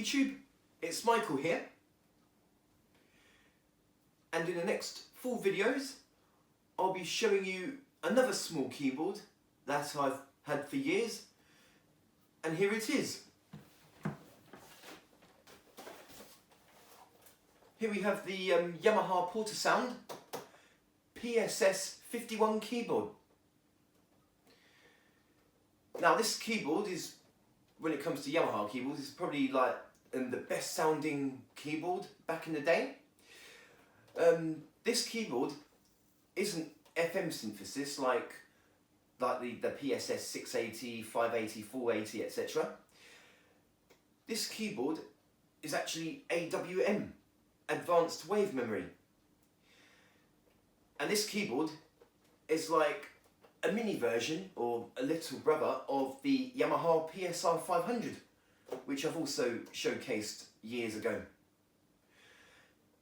YouTube, it's Michael here, and in the next 4 videos I'll be showing you another small keyboard that I've had for years, and here it is. Here we have the Yamaha Portasound PSS-51 keyboard. Now this keyboard is, when it comes to Yamaha keyboards, is probably like the best sounding keyboard back in the day. This keyboard isn't FM synthesis like the PSS 680, 580, 480, etc. This keyboard is actually AWM, Advanced Wave Memory. And this keyboard is like a mini version or a little brother of the Yamaha PSR-500, which I've also showcased years ago.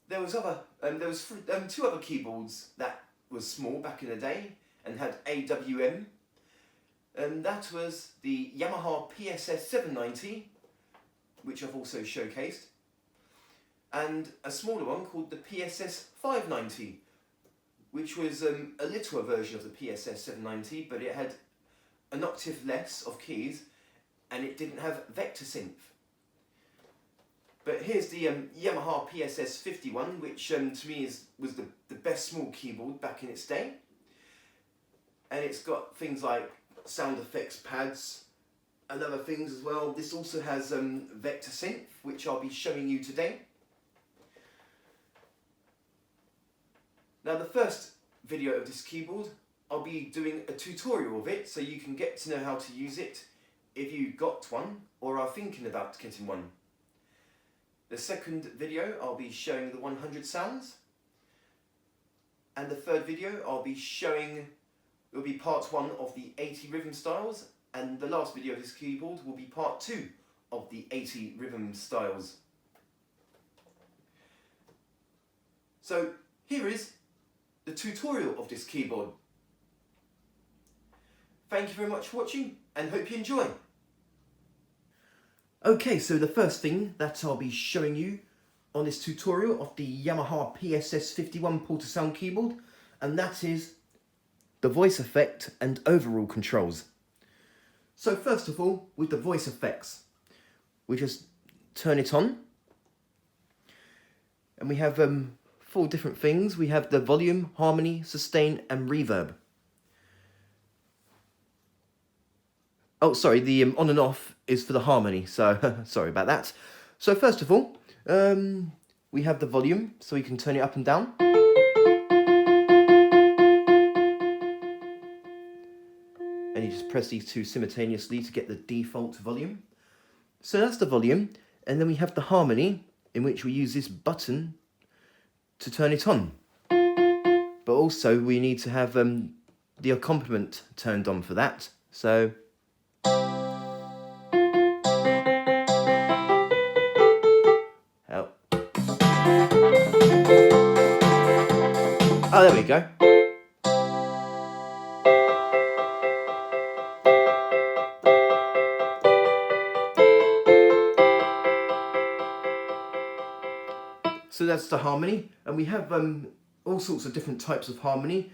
There was 2 other keyboards that was small back in the day and had AWM, and that was the Yamaha PSS-790, which I've also showcased, and a smaller one called the PSS-590, which was a littler version of the PSS-790, but it had an octave less of keys, and it didn't have Vector Synth. But here's the Yamaha PSS-51, which to me was the best small keyboard back in its day. And it's got things like sound effects pads and other things as well. This also has Vector Synth, which I'll be showing you today. Now the first video of this keyboard, I'll be doing a tutorial of it so you can get to know how to use it if you got one or are thinking about getting one. The second video, I'll be showing the 100 sounds. And the third video, I'll be showing, it will be part 1 of the 80 rhythm styles, and the last video of this keyboard will be part 2 of the 80 rhythm styles. So here is the tutorial of this keyboard. Thank you very much for watching and hope you enjoy. Okay, so the first thing that I'll be showing you on this tutorial of the Yamaha PSS-51 Portasound keyboard, and that is the voice effect and overall controls. So first of all, with the voice effects, we just turn it on, and we have 4 different things. We have the volume, harmony, sustain and reverb. Oh, sorry, the on and off is for the harmony, so sorry about that. So first of all, we have the volume, so we can turn it up and down. And you just press these 2 simultaneously to get the default volume. So that's the volume, and then we have the harmony, in which we use this button to turn it on. But also we need to have the accompaniment turned on for that. So oh, there we go. So that's the harmony, and we have all sorts of different types of harmony.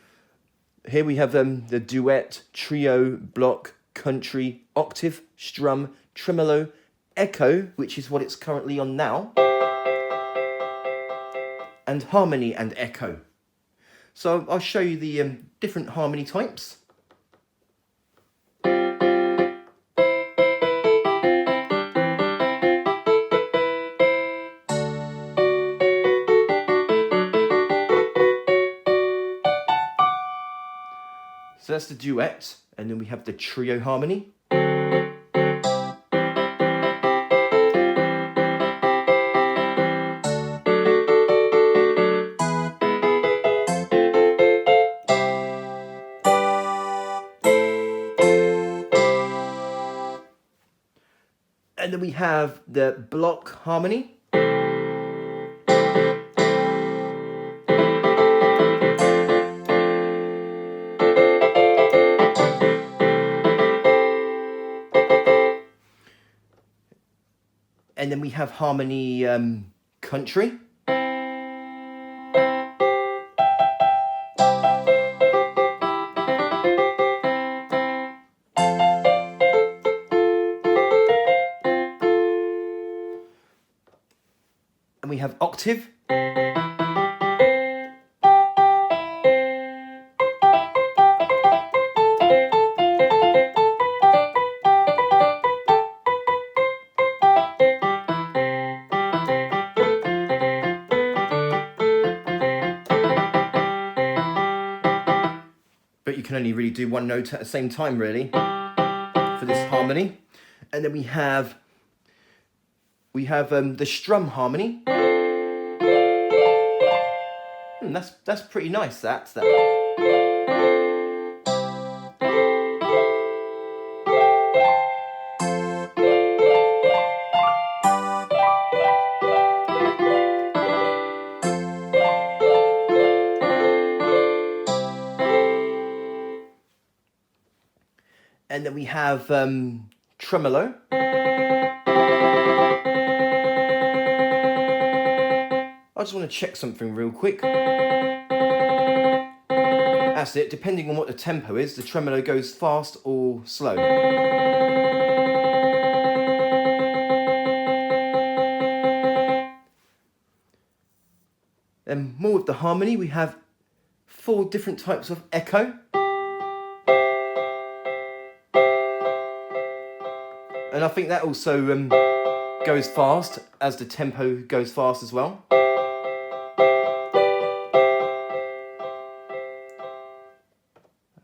Here we have the duet, trio, block, country, octave, strum, tremolo, echo, which is what it's currently on now, and harmony and echo. So I'll show you the different harmony types. So that's the duet, and then we have the trio harmony. And then we have the block harmony. And then we have harmony country. And we have octave. But you can only really do one note at the same time, really, for this harmony. And then we have the strum harmony. That's pretty nice. That's that. And then we have tremolo. I just want to check something real quick. That's it. Depending on what the tempo is, the tremolo goes fast or slow. Then more with the harmony, we have 4 different types of echo. And I think that also goes fast as the tempo goes fast as well.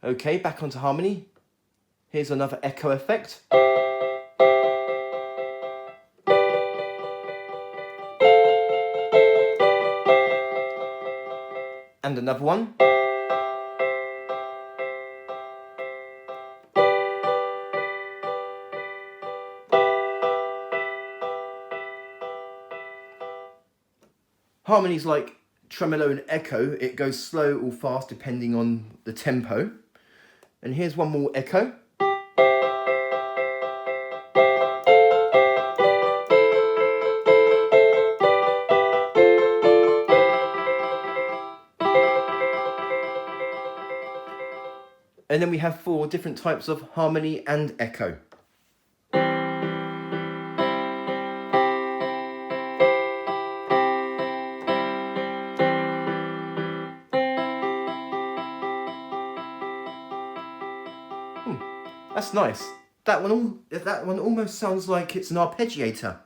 Okay, back onto harmony. Here's another echo effect. And another one. Harmonies like tremolo and echo, it goes slow or fast depending on the tempo. And here's one more echo. And then we have 4 different types of harmony and echo. That's nice. That one almost sounds like it's an arpeggiator.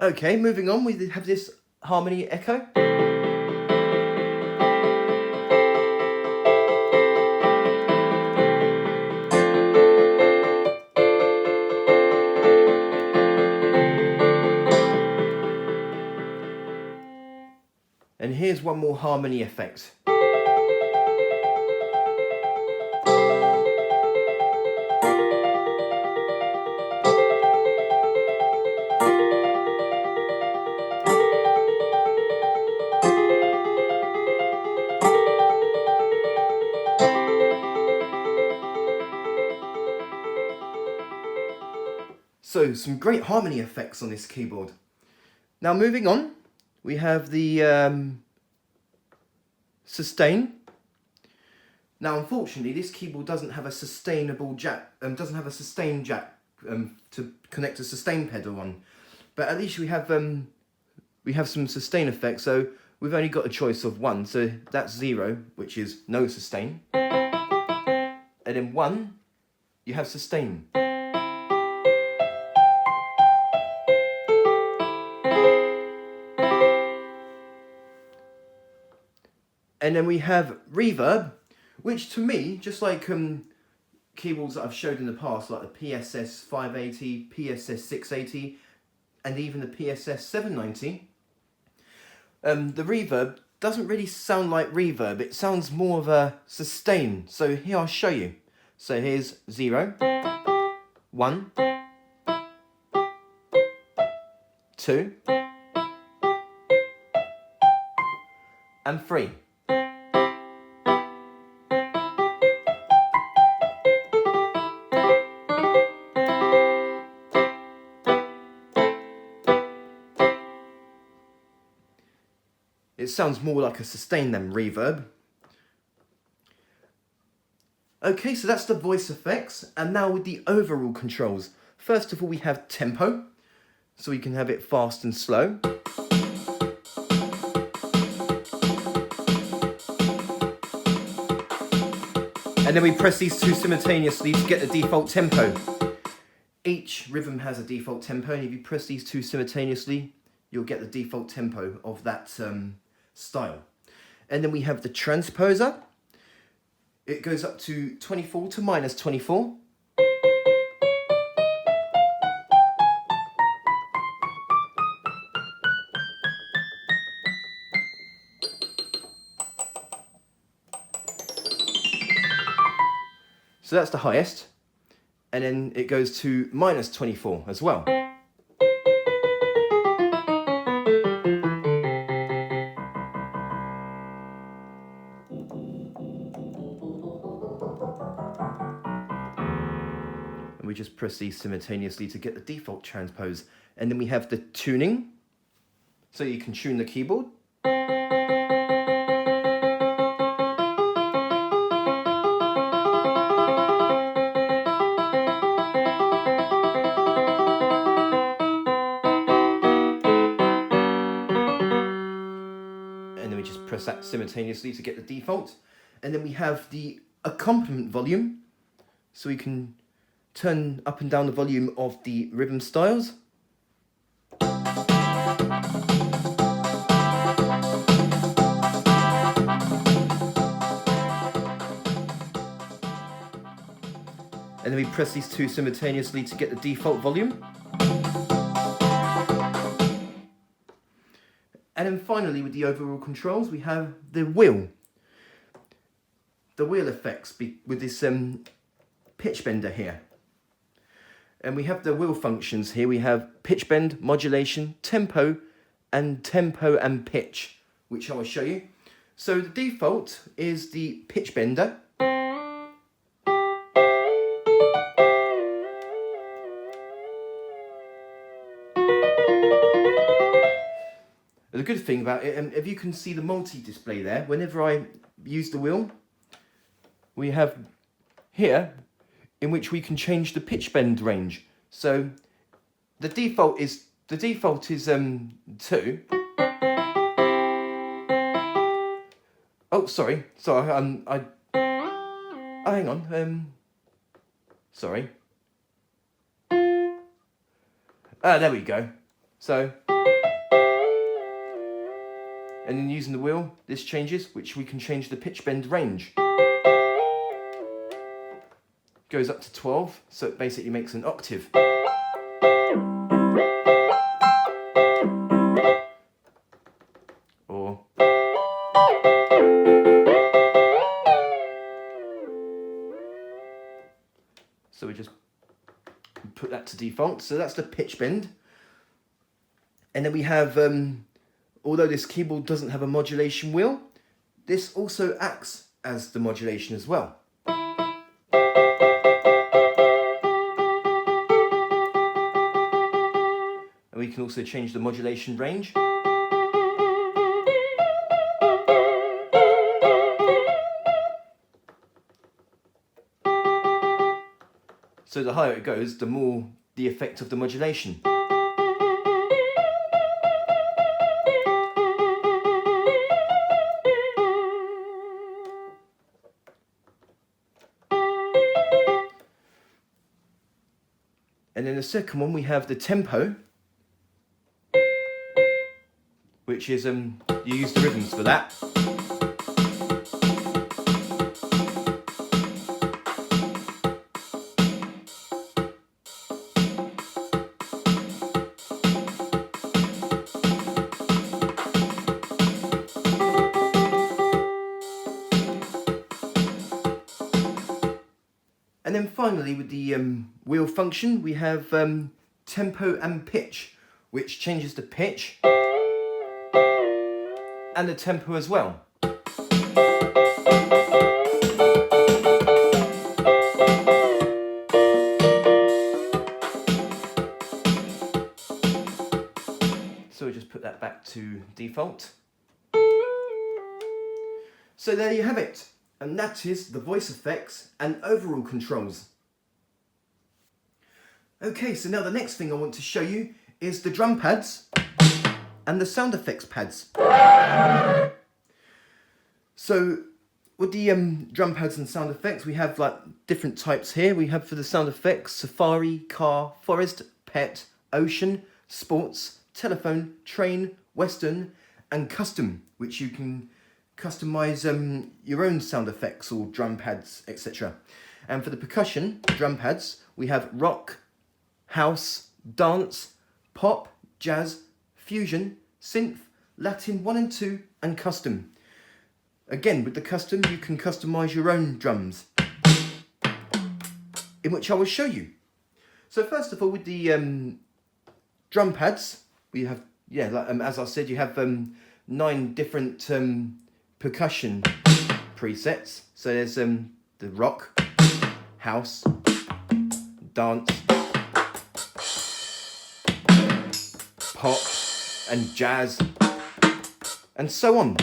Okay, moving on, we have this harmony echo. And here's one more harmony effect. So, some great harmony effects on this keyboard. Now moving on, we have the sustain. Now unfortunately this keyboard doesn't have a sustainable jack, doesn't have a sustain jack to connect a sustain pedal on. But at least we have some sustain effects, so we've only got a choice of 1, so that's 0, which is no sustain. And then 1, you have sustain. And then we have reverb, which to me, just like keyboards that I've showed in the past, like the PSS-580, PSS-680, and even the PSS-790, the reverb doesn't really sound like reverb. It sounds more of a sustain. So here I'll show you. So here's 0, 1, 2, and 3. It sounds more like a sustain than reverb. Okay, so that's the voice effects, and now with the overall controls. First of all, we have tempo, so we can have it fast and slow. And then we press these two simultaneously to get the default tempo. Each rhythm has a default tempo, and if you press these two simultaneously, you'll get the default tempo of that style. And then we have the transposer. It goes up to 24 to -24. So that's the highest. And then it goes to -24 as well. And we just press these simultaneously to get the default transpose. And then we have the tuning, so you can tune the keyboard. And then we just press that simultaneously to get the default. And then we have the accompaniment volume, so we can turn up and down the volume of the rhythm styles. And then we press these two simultaneously to get the default volume. And then finally, with the overall controls, we have the wheel. The wheel effects with this pitch bender here. And we have the wheel functions here. We have pitch bend, modulation, tempo and pitch, which I will show you. So the default is the pitch bender. The good thing about it, if you can see the multi-display there, whenever I use the wheel, we have here in which we can change the pitch bend range. So the default is 2. Oh, sorry. Oh, hang on. Sorry. There we go. So, and then using the wheel, this changes, which we can change the pitch bend range. Goes up to 12, so it basically makes an octave. Or so we just put that to default. So that's the pitch bend. And then we have, although this keyboard doesn't have a modulation wheel, this also acts as the modulation as well. We can also change the modulation range. So the higher it goes, the more the effect of the modulation. And then the second one, we have the tempo, which is, you use the rhythms for that. And then finally with the wheel function, we have tempo and pitch, which changes the pitch and the tempo as well. So we'll just put that back to default. So there you have it, and that is the voice effects and overall controls. Okay, so now the next thing I want to show you is the drum pads and the sound effects pads. So with the drum pads and sound effects, we have like different types here. We have for the sound effects, Safari, Car, Forest, Pet, Ocean, Sports, Telephone, Train, Western, and Custom, which you can customize your own sound effects or drum pads, etc. And for the percussion drum pads, we have Rock, House, Dance, Pop, Jazz, Fusion, Synth, Latin 1 and 2, and Custom. Again, with the Custom, you can customize your own drums, in which I will show you. So first of all, with the drum pads, we have, as I said, you have 9 different percussion presets. So there's the Rock, House, Dance, Pop, and Jazz, and so on.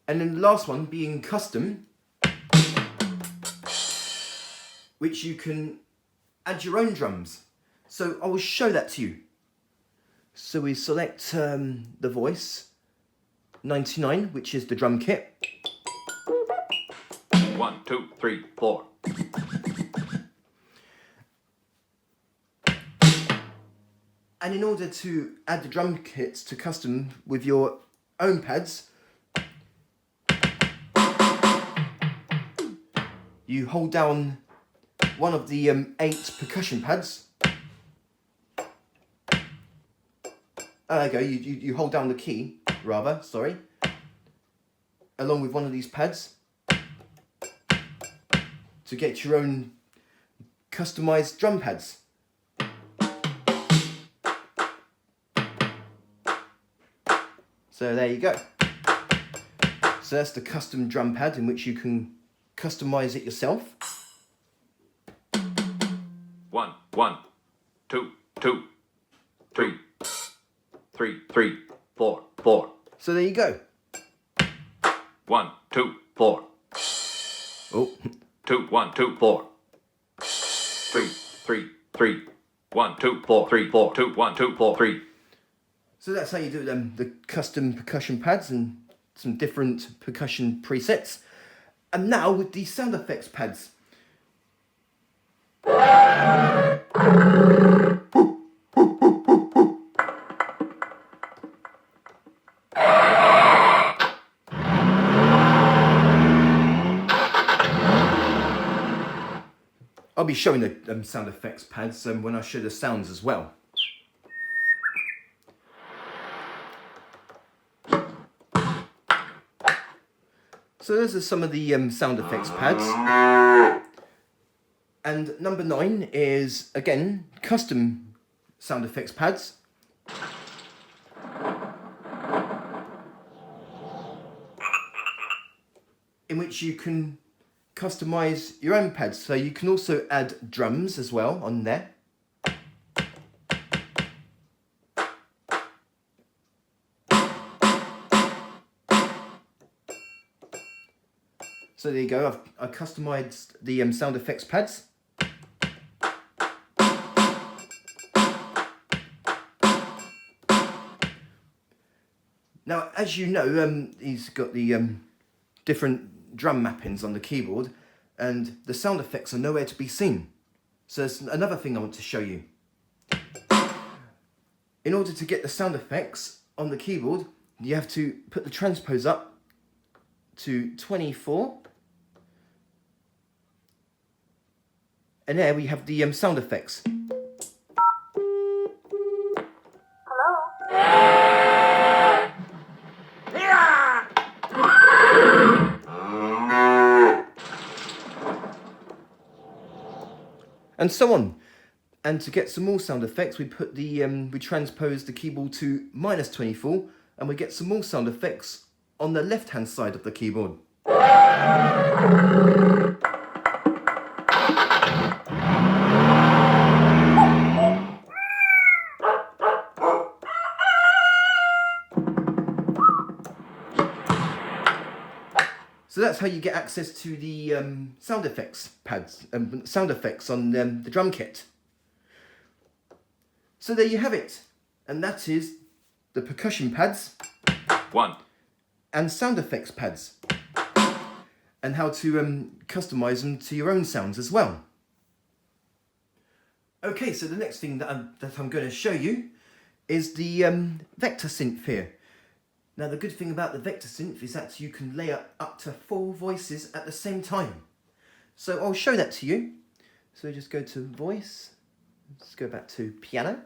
And then the last one being Custom, which you can add your own drums. So I will show that to you. So we select the voice 99, which is the drum kit. 1, 2, 3, 4. And in order to add the drum kits to Custom with your own pads, you hold down one of the 8 percussion pads. There you go, you hold down the key, along with one of these pads to get your own customized drum pads. So there you go. So that's the custom drum pad in which you can customize it yourself. 1, 1, 2, 2, 3, 3, 3, 4, 4. So there you go. 1, 2, 4. Oh. 2, 1, 2, 4. 3, 3, 3. 1, 2, 4, 3, 4, 2, 1, 2, 4, 3. So that's how you do the custom percussion pads and some different percussion presets. And now with the sound effects pads. I'll be showing the sound effects pads when I show the sounds as well. So those are some of the sound effects pads. And number 9 is, again, custom sound effects pads. In which you can customize your own pads. So you can also add drums as well on there. So there you go, I've customized the sound effects pads. Now, as you know, he's got the different drum mappings on the keyboard, and the sound effects are nowhere to be seen. So there's another thing I want to show you. In order to get the sound effects on the keyboard, you have to put the transpose up to 24. And there we have the sound effects. Hello? and so on. And to get some more sound effects, we put the we transpose the keyboard to -24, and we get some more sound effects on the left-hand side of the keyboard. So that's how you get access to the sound effects pads, sound effects on the drum kit. So there you have it, and that is the percussion pads 1, and sound effects pads, and how to customize them to your own sounds as well. Okay, so the next thing that I'm going to show you is the Vector Synth here. Now the good thing about the Vector Synth is that you can layer up to 4 voices at the same time. So I'll show that to you. So just go to voice, let's go back to piano.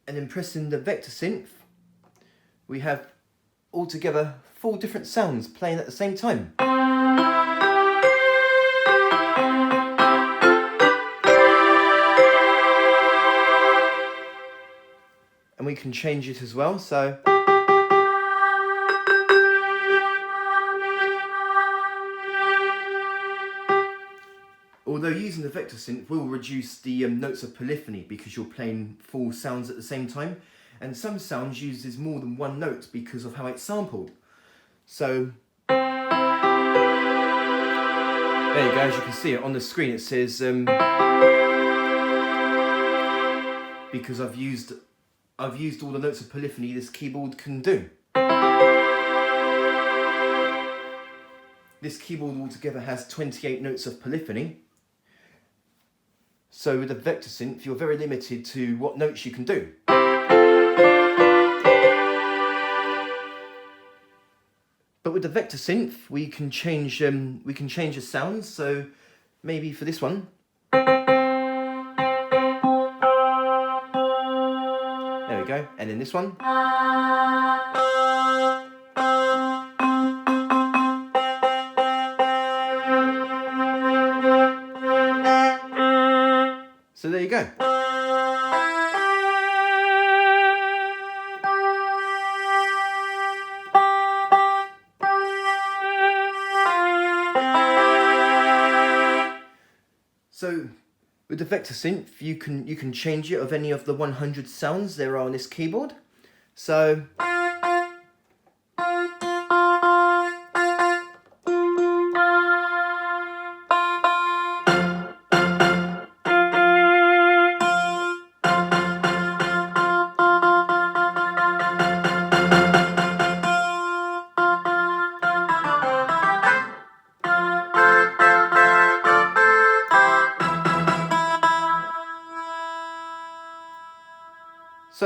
And then pressing the Vector Synth, we have altogether 4 different sounds playing at the same time. And we can change it as well, so although using the Vector Synth will reduce the notes of polyphony because you're playing 4 sounds at the same time, and some sounds uses more than 1 note because of how it's sampled. So there you go, as you can see it on the screen, it says because I've used all the notes of polyphony this keyboard can do. This keyboard altogether has 28 notes of polyphony. So with the Vector Synth, you're very limited to what notes you can do. But with the Vector Synth, we can change the sounds. So maybe for this one, there we go, and then this one. So there you go. So with the Vector Synth, you can change it of any of the 100 sounds there are on this keyboard. So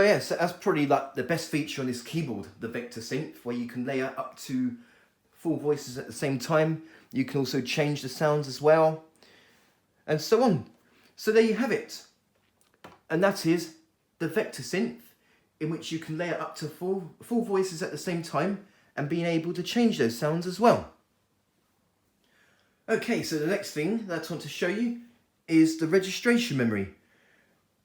yes, that's probably like the best feature on this keyboard, the Vector Synth, where you can layer up to 4 voices at the same time. You can also change the sounds as well, and so on. So there you have it. And that is the Vector Synth, in which you can layer up to 4 voices at the same time and being able to change those sounds as well. Okay, so the next thing that I want to show you is the registration memory,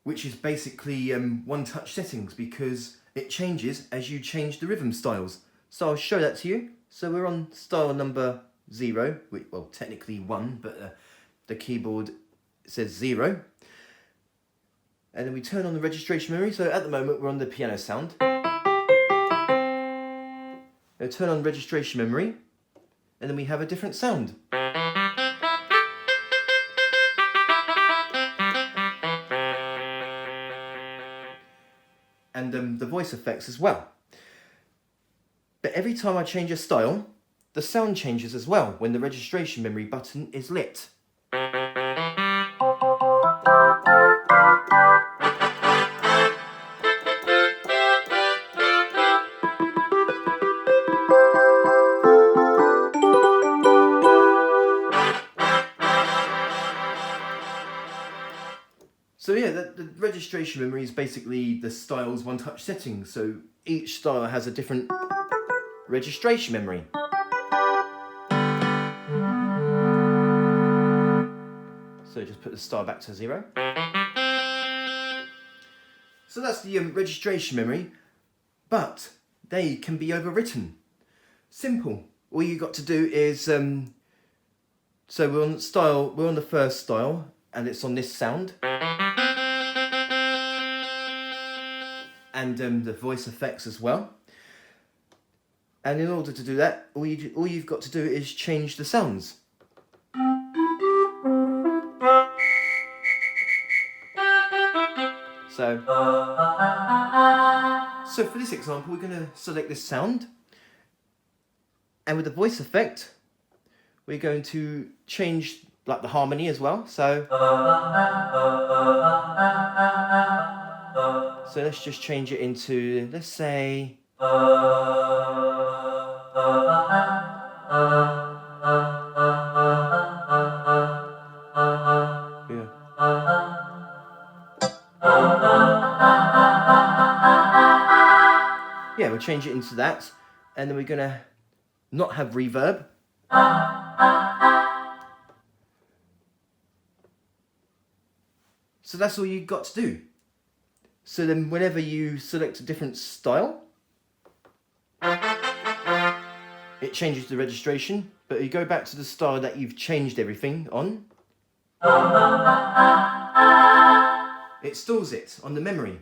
which is basically one-touch settings because it changes as you change the rhythm styles. So I'll show that to you. So we're on style number 0, well technically 1, but the keyboard says 0. And then we turn on the registration memory. So at the moment we're on the piano sound. Now turn on registration memory, and then we have a different sound. And the voice effects as well. But every time I change a style, the sound changes as well when the registration memory button is lit. So yeah, the registration memory is basically the style's one-touch settings. So each style has a different registration memory. So just put the style back to 0. So that's the registration memory, but they can be overwritten. Simple. All you got to do is, so we're on style, we're on the first style, and it's on this sound. And the voice effects as well. And in order to do that, all you've got to do is change the sounds. So for this example, we're going to select this sound, and with the voice effect, we're going to change like the harmony as well. So let's just change it into, let's say, yeah, we'll change it into that, and then we're going to not have reverb. So that's all you've got to do. So then whenever you select a different style, it changes the registration, but you go back to the style that you've changed everything on, it stores it on the memory.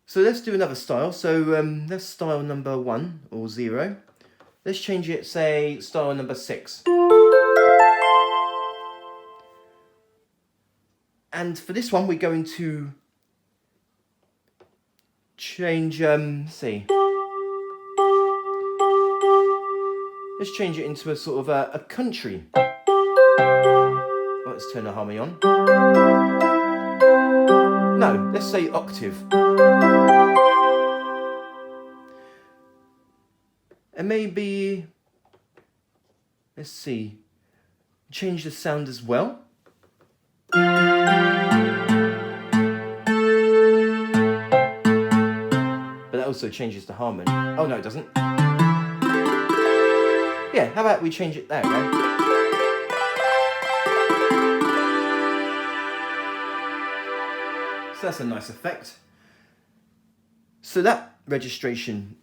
So let's do another style. So that's style number 1 or 0. Let's change it, say, style number 6. And for this one, we're going to change, let's see. Let's change it into a sort of a country. Let's turn the harmony on. No, let's say octave. And maybe, let's see, change the sound as well. But that also changes the harmony. Oh no, it doesn't. Yeah, how about we change it there, okay? So that's a nice effect. So that registration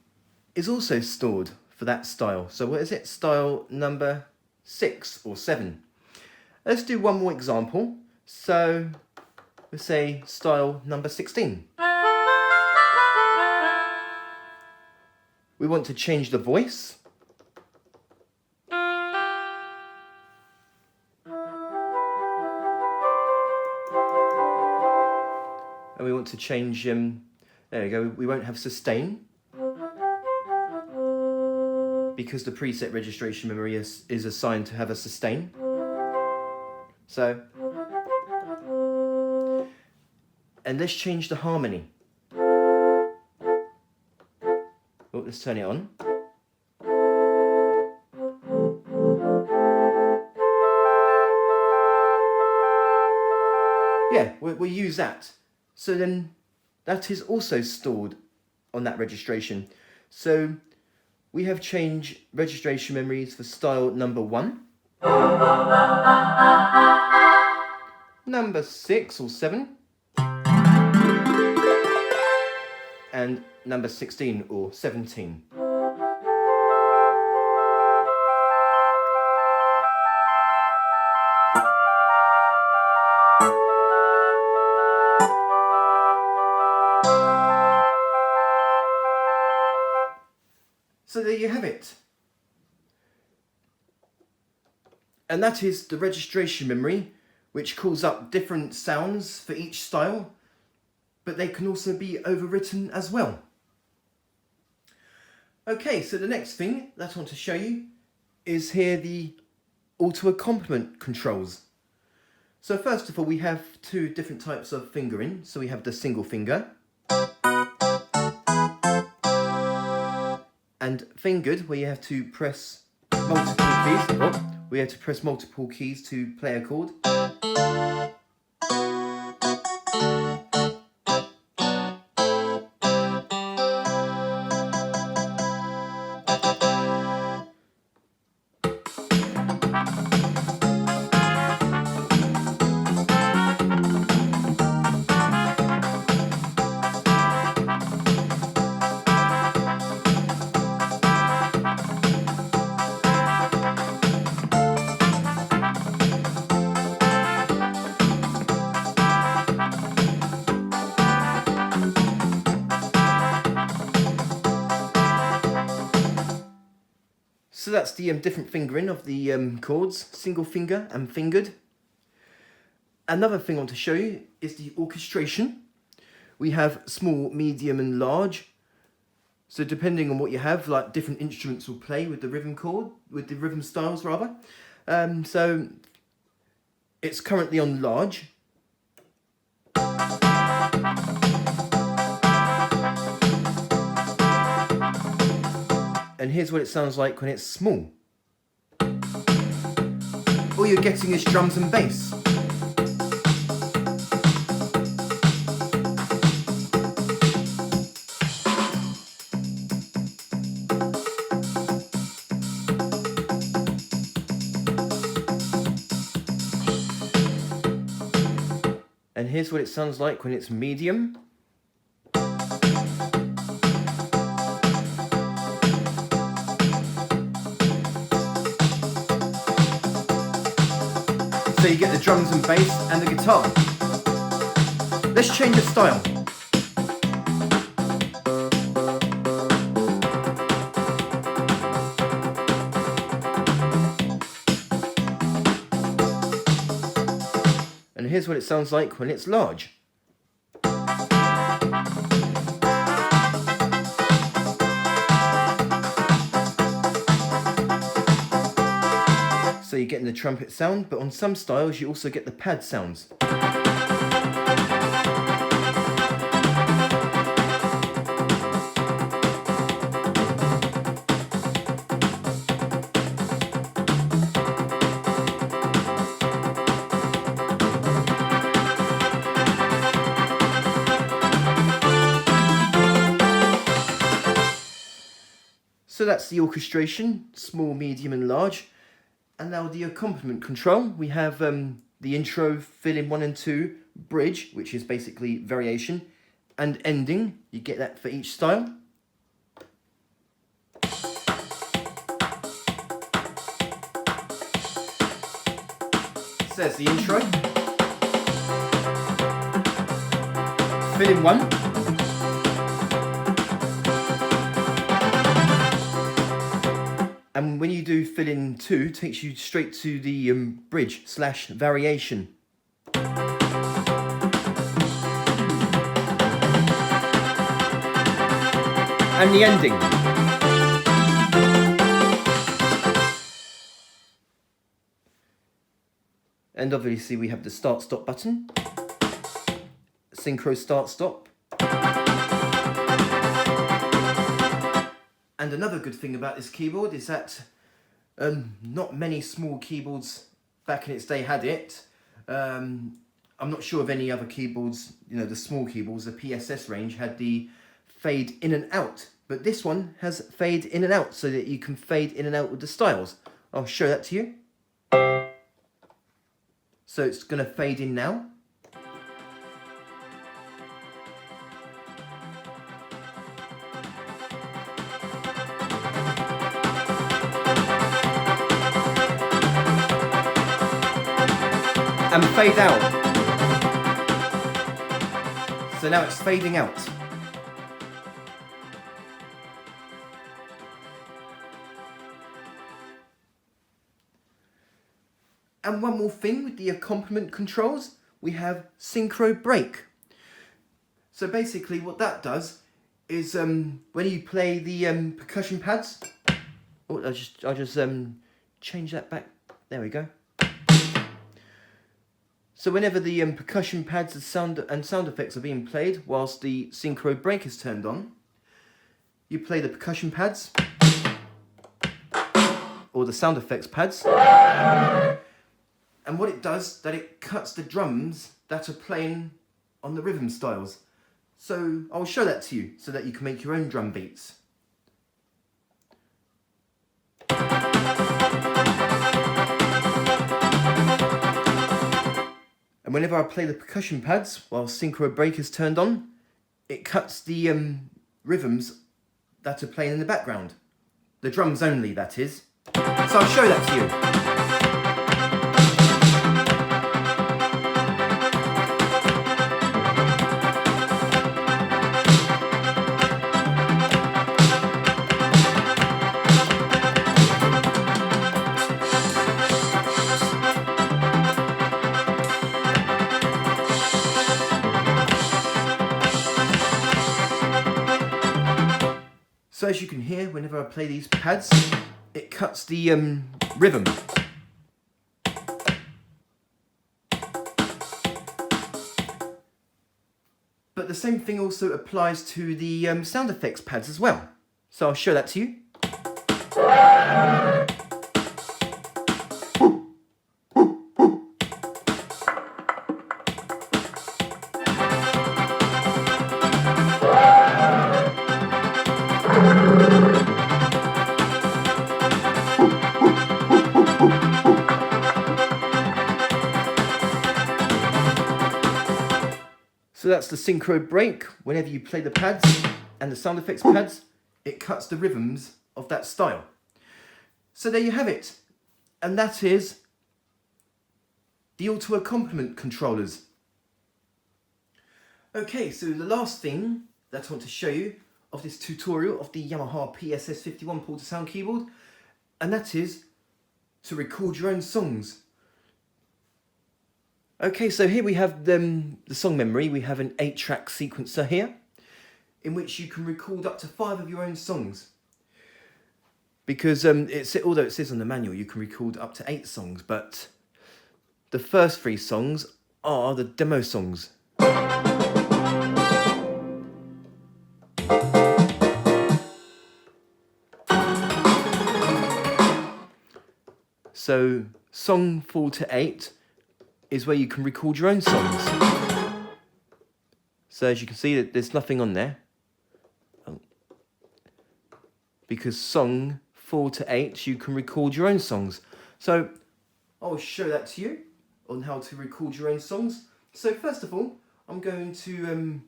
is also stored for that style. So what is it? Style number 6 or 7. Let's do one more example. So let's say style number 16. We want to change the voice. And we want to change, there we go, we won't have sustain, because the preset registration memory is assigned to have a sustain. So, and let's change the harmony. Oh, let's turn it on. Yeah, we'll use that. So then that is also stored on that registration. So we have changed registration memories for style number 1, number 6 or 7, and number 16 or 17. So there you have it. And that is the registration memory, which calls up different sounds for each style, but they can also be overwritten as well. Okay, so the next thing that I want to show you is here the auto accompaniment controls. So first of all, we have 2 different types of fingering. So we have the single finger and fingered, where you have to press multiple keys. Oh, we have to press multiple keys to play a chord. So that's the different fingering of the chords, single finger and fingered. Another thing I want to show you is the orchestration. We have small, medium and large. So depending on what you have, like different instruments will play with the rhythm chord, with the rhythm styles rather. So it's currently on large. And here's what it sounds like when it's small. All you're getting is drums and bass. And here's what it sounds like when it's medium. So you get the drums and bass and the guitar. Let's change the style. And here's what it sounds like when it's large. So you're getting the trumpet sound, but on some styles you also get the pad sounds. So that's the orchestration, small, medium and large. And now the accompaniment control. We have the intro, fill in 1 and 2, bridge, which is basically variation, and ending. You get that for each style. So there's the intro. Fill in 1. And when you do fill in 2, it takes you straight to the bridge / variation. And the ending. And obviously we have the start stop button, synchro start stop. And another good thing about this keyboard is that not many small keyboards back in its day had it. I'm not sure of any other keyboards, you know, the small keyboards, the PSS range had the fade in and out. But this one has fade in and out so that you can fade in and out with the styles. I'll show that to you. So it's going to fade in now. And fade out. So now it's fading out. And one more thing with the accompaniment controls, we have synchro break. So basically what that does is when you play the percussion pads, oh, I'll just change that back, there we go. So whenever the percussion pads and sound effects are being played whilst the synchro break is turned on, you play the percussion pads or the sound effects pads, and what it does, that it cuts the drums that are playing on the rhythm styles. So I'll show that to you so that you can make your own drum beats. And whenever I play the percussion pads while synchro break is turned on, it cuts the rhythms that are playing in the background. The drums only, that is. So I'll show that to you. So as you can hear, whenever I play these pads, it cuts the rhythm. But the same thing also applies to the sound effects pads as well. So I'll show that to you. So that's the synchro break. Whenever you play the pads and the sound effects pads, it cuts the rhythms of that style. So there you have it. And that is the auto accompaniment controllers. Okay, so the last thing that I want to show you of this tutorial of the Yamaha PSS-51 Portasound Keyboard, and that is to record your own songs. Okay, so here we have the song memory. We have an 8-track sequencer here, in which you can record up to 5 of your own songs. Because although it says on the manual you can record up to 8 songs, but the first 3 songs are the demo songs. So song 4 to 8 is where you can record your own songs. So as you can see, there's nothing on there. Because song 4 to 8, you can record your own songs. So I'll show that to you on how to record your own songs. So first of all, I'm going to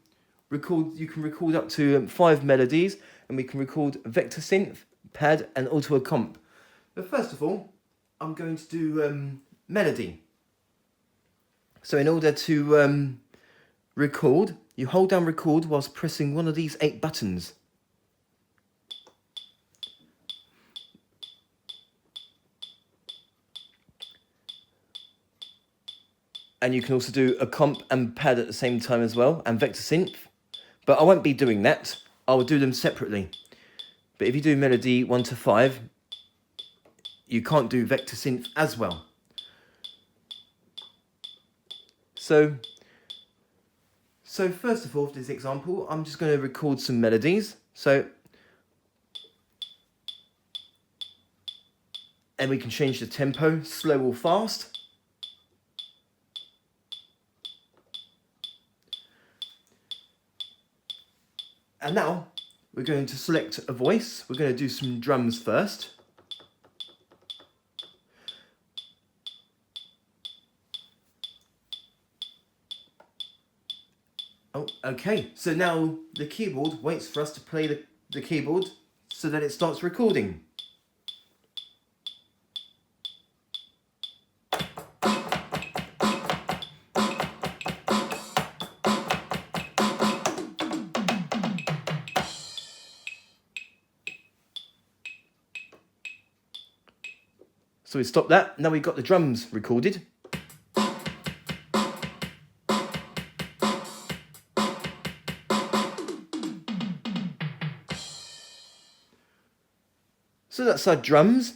record. You can record up to 5 melodies, and we can record Vector Synth, pad, and auto accomp. But first of all, I'm going to do melody. So in order to record, you hold down record whilst pressing one of these 8 buttons. And you can also do a comp and pad at the same time as well, and Vector Synth. But I won't be doing that. I will do them separately. But if you do melody 1 to 5, you can't do Vector Synth as well. So first of all, for this example, I'm just going to record some melodies. And we can change the tempo, slow or fast. And now we're going to select a voice. We're going to do some drums first. Oh, okay. So now the keyboard waits for us to play the keyboard so that it starts recording. So we stop that. Now we've got the drums recorded. So that's our drums.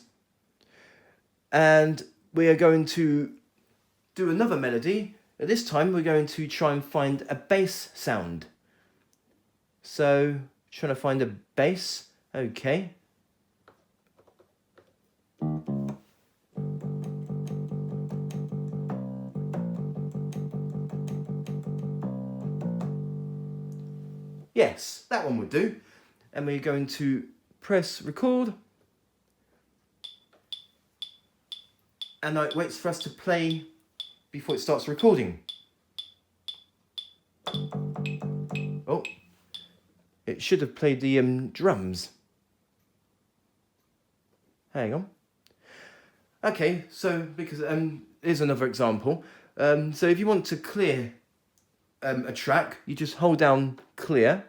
And we are going to do another melody. At this time we're going to try and find a bass sound. So trying to find a bass. Okay. Yes, that one would do. And we're going to press record. And now it waits for us to play before it starts recording. Oh, it should have played the drums. Hang on. Okay, so because here's another example. So if you want to clear a track, you just hold down clear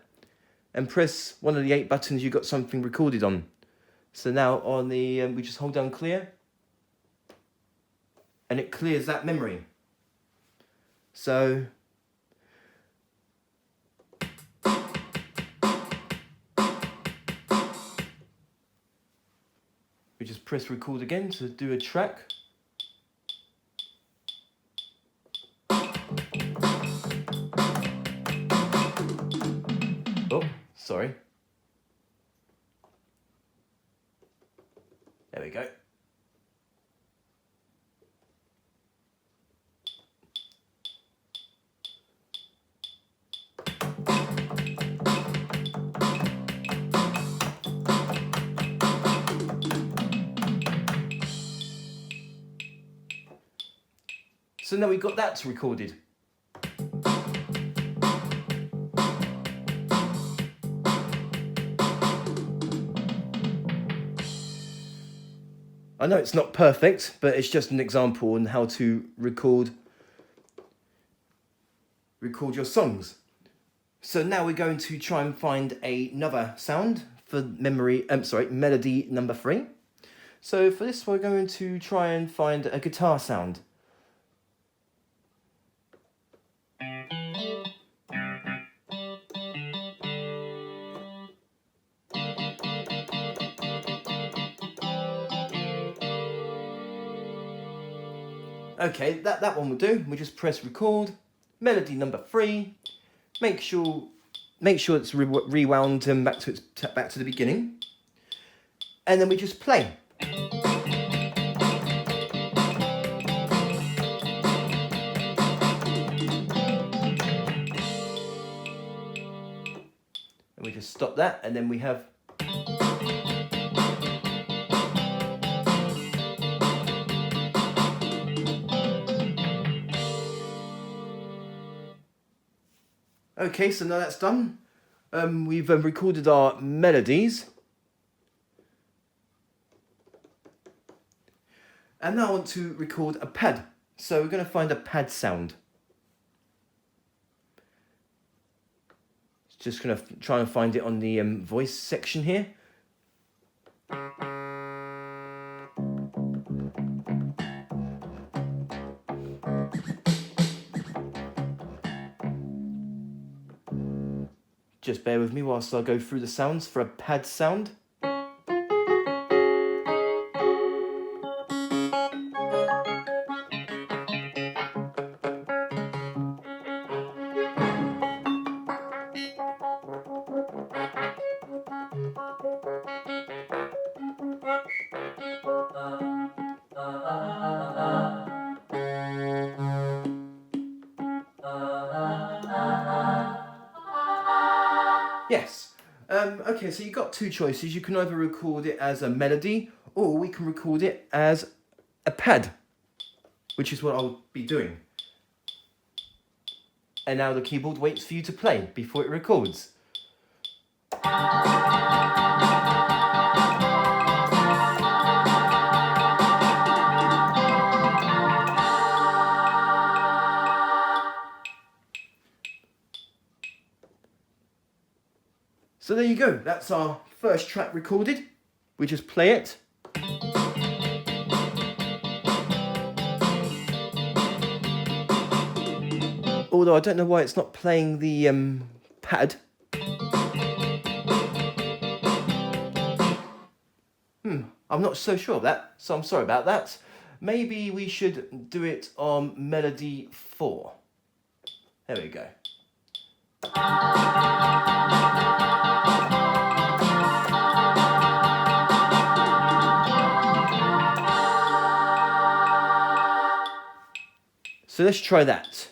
and press one of the 8 buttons you got something recorded on. So now on the we just hold down clear and it clears that memory. So We just press record again to do a track. Oh, sorry. There we go. So now we've got that recorded. I know it's not perfect, but it's just an example on how to record your songs. So now we're going to try and find another sound for melody number 3. So for this, we're going to try and find a guitar sound. Okay, that one will do. We just press record, melody number 3. Make sure it's rewound back to the beginning, and then we just play. And we just stop that, and then we have. Okay, so now that's done. We've recorded our melodies. And now I want to record a pad. So we're going to find a pad sound. Just going to try and find it on the voice section here. Just bear with me whilst I go through the sounds for a pad sound. Yes. Okay, so you've got two choices. You can either record it as a melody, or we can record it as a pad, which is what I'll be doing. And now the keyboard waits for you to play before it records. So there you go, that's our first track recorded. We just play it. Although I don't know why it's not playing the pad. I'm not so sure of that, so I'm sorry about that. Maybe we should do it on melody 4. There we go. So let's try that.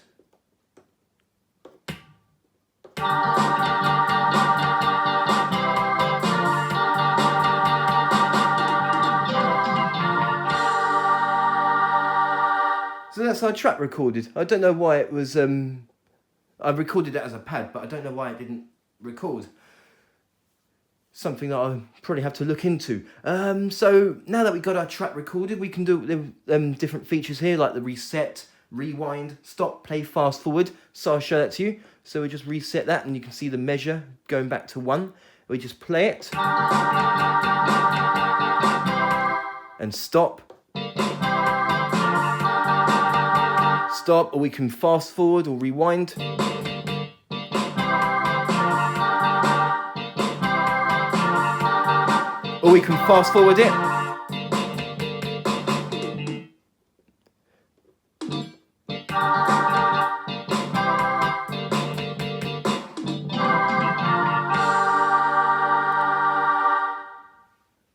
So that's our track recorded. I don't know why it was, I recorded it as a pad, but I don't know why it didn't record. Something that I'll probably have to look into. So now that we've got our track recorded, we can do different features here, like the reset, rewind, stop, play, fast forward. So I'll show that to you. So we just reset that and you can see the measure going back to 1. We just play it. And stop. Stop, or we can fast forward or rewind. Or we can fast forward it.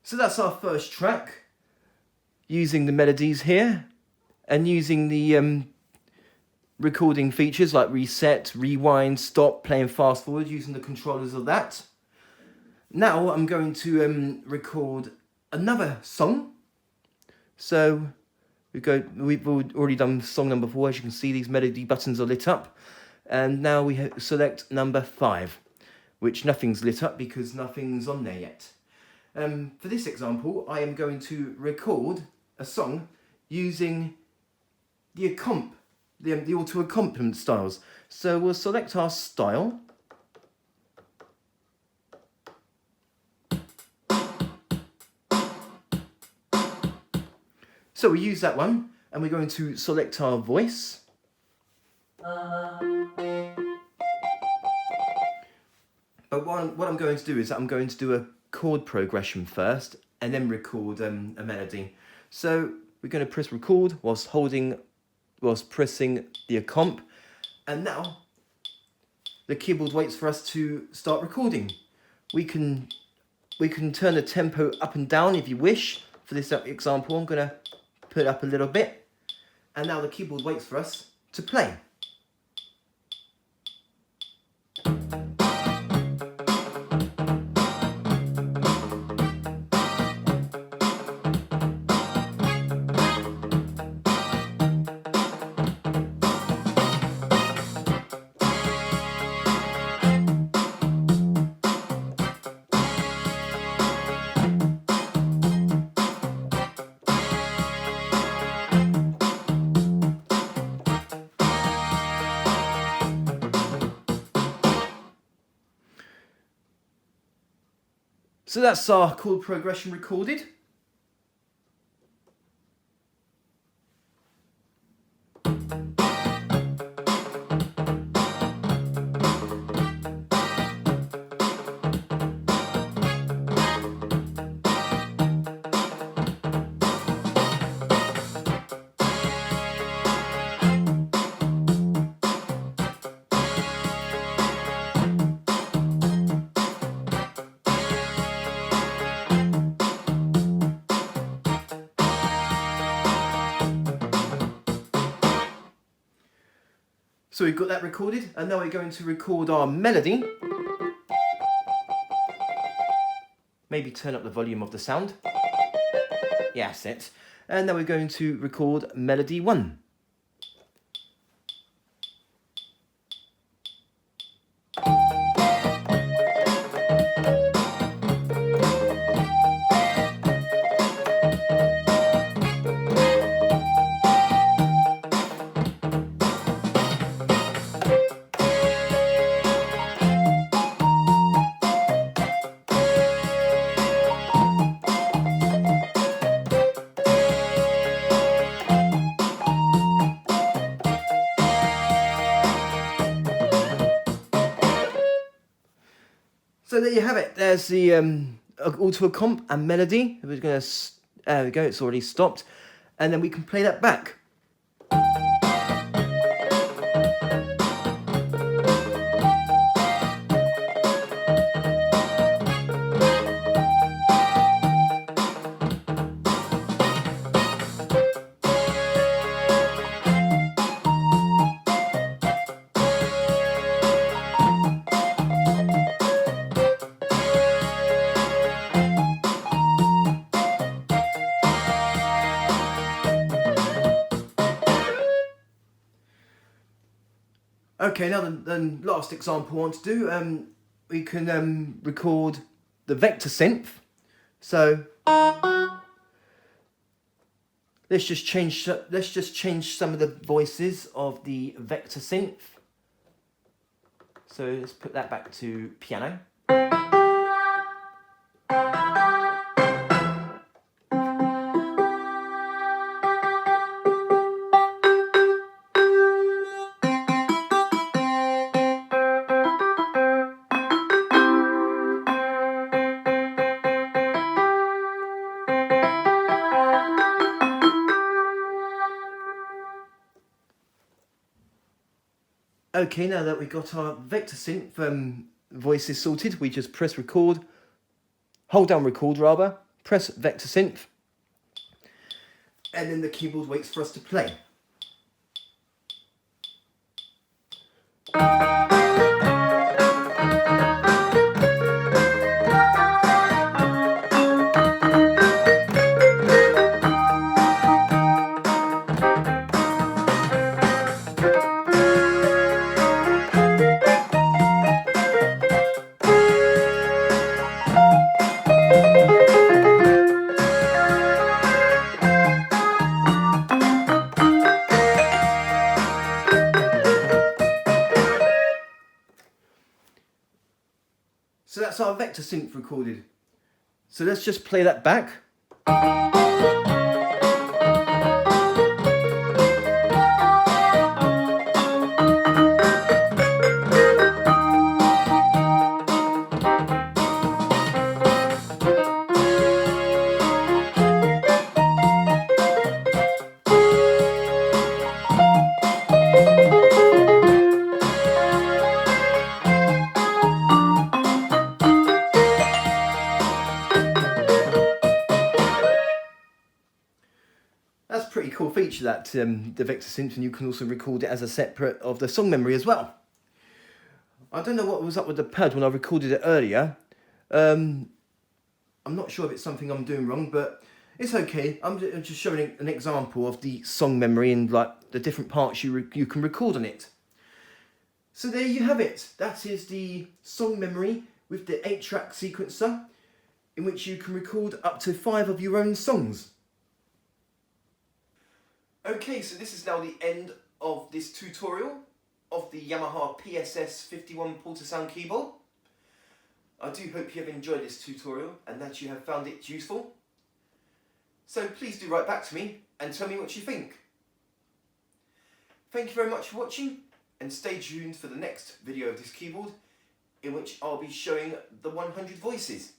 So that's our first track, using the melodies here and using the recording features like reset, rewind, stop, playing fast forward, using the controllers of that. Now I'm going to record another song. So we've already done song number 4. As you can see, these melody buttons are lit up. And now we select number 5, which nothing's lit up because nothing's on there yet. For this example, I am going to record a song using the auto accompaniment styles. So we'll select our style. So we use that one, and we're going to select our voice. But what I'm going to do is I'm going to do a chord progression first, and then record a melody. So we're going to press record whilst pressing the accomp, and now the keyboard waits for us to start recording. We can turn the tempo up and down if you wish. For this example, I'm going to put it up a little bit, and now the keyboard waits for us to play. So that's our chord progression recorded. So we've got that recorded, and now we're going to record our melody. Maybe turn up the volume of the sound. Yeah, that's it. And now we're going to record melody 1. So there you have it. There's the auto accomp and melody. We're going to, there we go, it's already stopped. And then we can play that back. Okay, now the last example I want to do, we can record the Vector Synth. So let's just change some of the voices of the Vector Synth. So let's put that back to piano. Okay, now that we've got our Vector Synth voices sorted, we just press record, hold down record rather, press Vector Synth, and then the keyboard waits for us to play. So that's our Vector Synth recorded. So let's just play that back. That's a pretty cool feature, that the Vector Synth, and you can also record it as a separate of the song memory as well. I don't know what was up with the pad when I recorded it earlier. I'm not sure if it's something I'm doing wrong, but it's okay. I'm just showing an example of the song memory and like the different parts you can record on it. So there you have it. That is the song memory with the 8-track sequencer, in which you can record up to 5 of your own songs. Okay, so this is now the end of this tutorial of the Yamaha PSS-51 Portasound Keyboard. I do hope you have enjoyed this tutorial and that you have found it useful. So please do write back to me and tell me what you think. Thank you very much for watching, and stay tuned for the next video of this keyboard, in which I'll be showing the 100 voices.